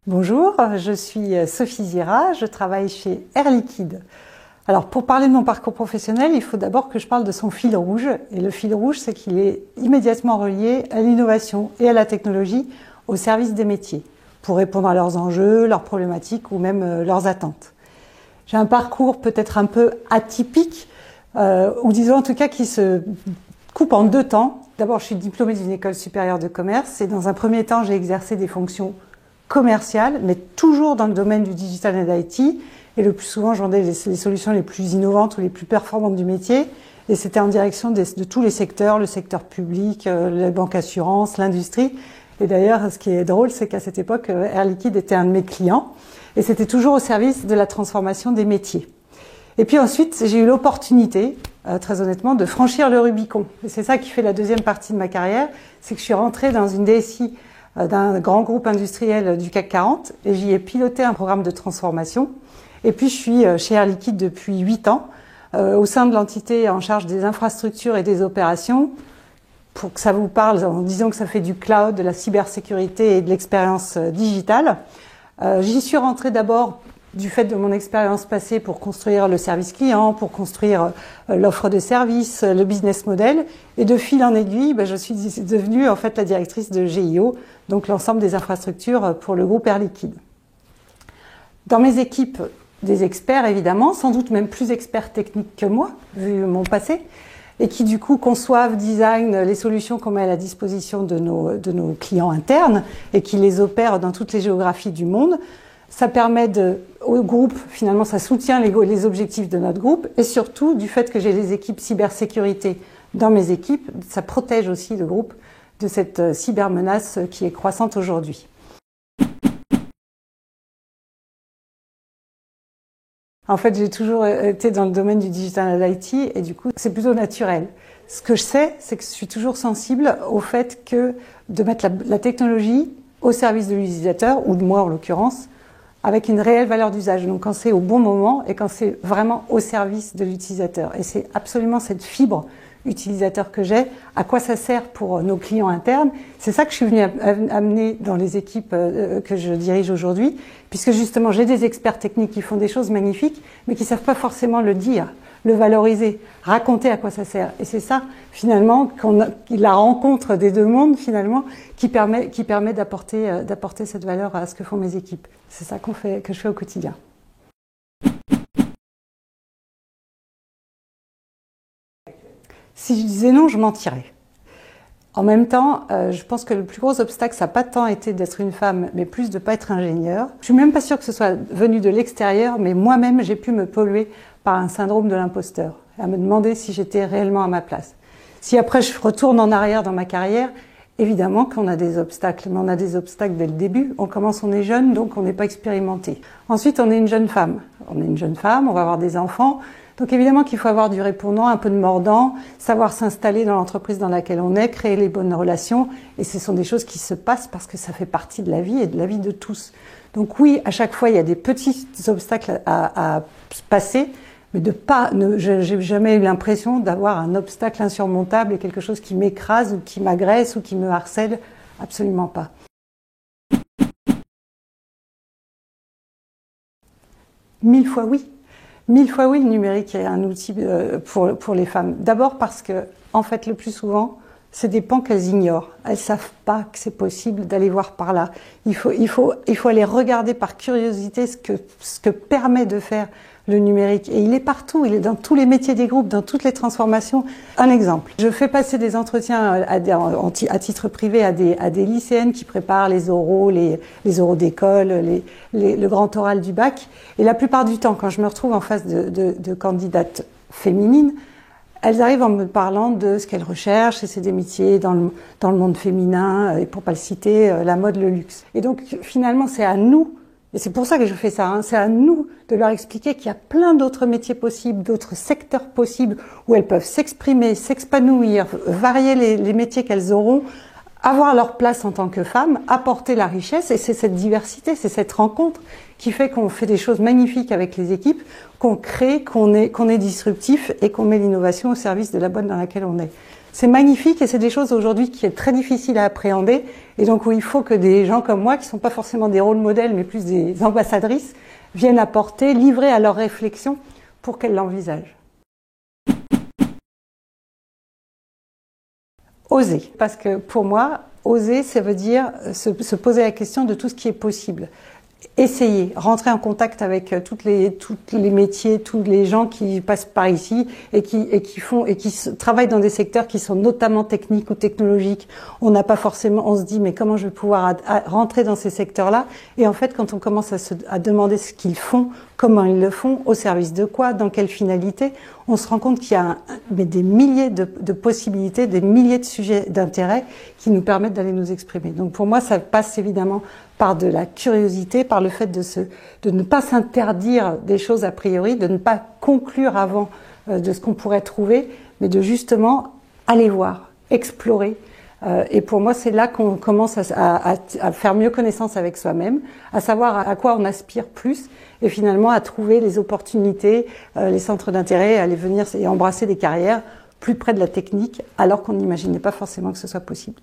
Bonjour, je suis Sophie Zira, je travaille chez Air Liquide. Alors pour parler de mon parcours professionnel, il faut d'abord que je parle de son fil rouge. Et le fil rouge, c'est qu'il est immédiatement relié à l'innovation et à la technologie au service des métiers, pour répondre à leurs enjeux, leurs problématiques ou même leurs attentes. J'ai un parcours peut-être un peu atypique, ou disons en tout cas qui se coupe en deux temps. D'abord, je suis diplômée d'une école supérieure de commerce et dans un premier temps, j'ai exercé des fonctions commerciale, mais toujours dans le domaine du digital and IT. Et le plus souvent, je vendais les solutions les plus innovantes ou les plus performantes du métier. Et c'était en direction de tous les secteurs, le secteur public, la banque assurance, l'industrie. Et d'ailleurs, ce qui est drôle, c'est qu'à cette époque, Air Liquide était un de mes clients. Et c'était toujours au service de la transformation des métiers. Et puis ensuite, j'ai eu l'opportunité, très honnêtement, de franchir le Rubicon. Et c'est ça qui fait la deuxième partie de ma carrière, c'est que je suis rentrée dans une DSI d'un grand groupe industriel du CAC 40 et j'y ai piloté un programme de transformation. Et puis je suis chez Air Liquide depuis 8 ans, au sein de l'entité en charge des infrastructures et des opérations. Pour que ça vous parle, en disant que ça fait du cloud, de la cybersécurité et de l'expérience digitale. J'y suis rentrée d'abord du fait de mon expérience passée pour construire le service client, pour construire l'offre de service, le business model. Et de fil en aiguille, je suis devenue en fait la directrice de GIO, donc l'ensemble des infrastructures pour le groupe Air Liquide. Dans mes équipes, des experts évidemment, sans doute même plus experts techniques que moi, vu mon passé, et qui du coup conçoivent, designent les solutions qu'on met à la disposition de nos clients internes et qui les opèrent dans toutes les géographies du monde. Ça permet au groupe, finalement, ça soutient les objectifs de notre groupe et surtout, du fait que j'ai les équipes cybersécurité dans mes équipes, ça protège aussi le groupe de cette cybermenace qui est croissante aujourd'hui. En fait, j'ai toujours été dans le domaine du digital and IT et du coup, c'est plutôt naturel. Ce que je sais, c'est que je suis toujours sensible au fait que de mettre la technologie au service de l'utilisateur, ou de moi en l'occurrence, avec une réelle valeur d'usage. Donc quand c'est au bon moment et quand c'est vraiment au service de l'utilisateur. Et c'est absolument cette fibre utilisateur que j'ai. À quoi ça sert pour nos clients internes? C'est ça que je suis venue amener dans les équipes que je dirige aujourd'hui, puisque justement j'ai des experts techniques qui font des choses magnifiques, mais qui ne savent pas forcément le dire, le valoriser, raconter à quoi ça sert. Et c'est ça, finalement, la rencontre des deux mondes, finalement, qui permet d'apporter cette valeur à ce que font mes équipes. C'est ça que je fais au quotidien. Si je disais non, je mentirais. En même temps, je pense que le plus gros obstacle, ça n'a pas tant été d'être une femme, mais plus de ne pas être ingénieure. Je suis même pas sûre que ce soit venu de l'extérieur, mais moi-même, j'ai pu me polluer par un syndrome de l'imposteur, à me demander si j'étais réellement à ma place. Si après je retourne en arrière dans ma carrière, évidemment qu'on a des obstacles, mais on a des obstacles dès le début. On commence, on est jeune, donc on n'est pas expérimenté. Ensuite, on est une jeune femme. On est une jeune femme, on va avoir des enfants. Donc évidemment qu'il faut avoir du répondant, un peu de mordant, savoir s'installer dans l'entreprise dans laquelle on est, créer les bonnes relations. Et ce sont des choses qui se passent parce que ça fait partie de la vie et de la vie de tous. Donc oui, à chaque fois, il y a des petits obstacles à passer, mais j'ai jamais eu l'impression d'avoir un obstacle insurmontable et quelque chose qui m'écrase ou qui m'agresse ou qui me harcèle. Absolument pas. Mille fois oui. 1000 fois oui, le numérique est un outil pour les femmes. D'abord parce que, en fait, le plus souvent, c'est des pans qu'elles ignorent. Elles savent pas que c'est possible d'aller voir par là. Il faut aller regarder par curiosité ce que permet de faire le numérique. Et il est partout, il est dans tous les métiers des groupes, dans toutes les transformations. Un exemple. Je fais passer des entretiens à titre privé à des lycéennes qui préparent les oraux, les oraux d'école, le grand oral du bac. Et la plupart du temps, quand je me retrouve en face de candidates féminines, elles arrivent en me parlant de ce qu'elles recherchent, et c'est des métiers dans le monde féminin, et pour pas le citer, la mode, le luxe. Et donc, finalement, c'est à nous, et c'est pour ça que je fais ça, c'est à nous de leur expliquer qu'il y a plein d'autres métiers possibles, d'autres secteurs possibles, où elles peuvent s'exprimer, s'épanouir, varier les métiers qu'elles auront, avoir leur place en tant que femmes, apporter la richesse, et c'est cette diversité, c'est cette rencontre qui fait qu'on fait des choses magnifiques avec les équipes, qu'on crée, qu'on est disruptif et qu'on met l'innovation au service de la boîte dans laquelle on est. c'est magnifique et c'est des choses aujourd'hui qui est très difficile à appréhender et donc où il faut que des gens comme moi, qui sont pas forcément des rôles modèles mais plus des ambassadrices, viennent apporter, livrer à leurs réflexions pour qu'elles l'envisagent. Oser, parce que pour moi, oser, ça veut dire se poser la question de tout ce qui est possible. Essayer, rentrer en contact avec tous les métiers, tous les gens qui passent par ici et qui travaillent dans des secteurs qui sont notamment techniques ou technologiques. On n'a pas forcément, on se dit mais comment je vais pouvoir rentrer dans ces secteurs-là? Et en fait, quand on commence à demander ce qu'ils font, comment ils le font, au service de quoi, dans quelle finalité, on se rend compte qu'il y a des milliers de possibilités, des milliers de sujets d'intérêt qui nous permettent d'aller nous exprimer. Donc pour moi, ça passe évidemment par de la curiosité, par le fait de ne pas s'interdire des choses a priori, de ne pas conclure avant de ce qu'on pourrait trouver, mais de justement aller voir, explorer. Et pour moi, c'est là qu'on commence à faire mieux connaissance avec soi-même, à savoir à quoi on aspire plus, et finalement à trouver les opportunités, les centres d'intérêt, à aller venir et embrasser des carrières plus près de la technique, alors qu'on n'imaginait pas forcément que ce soit possible.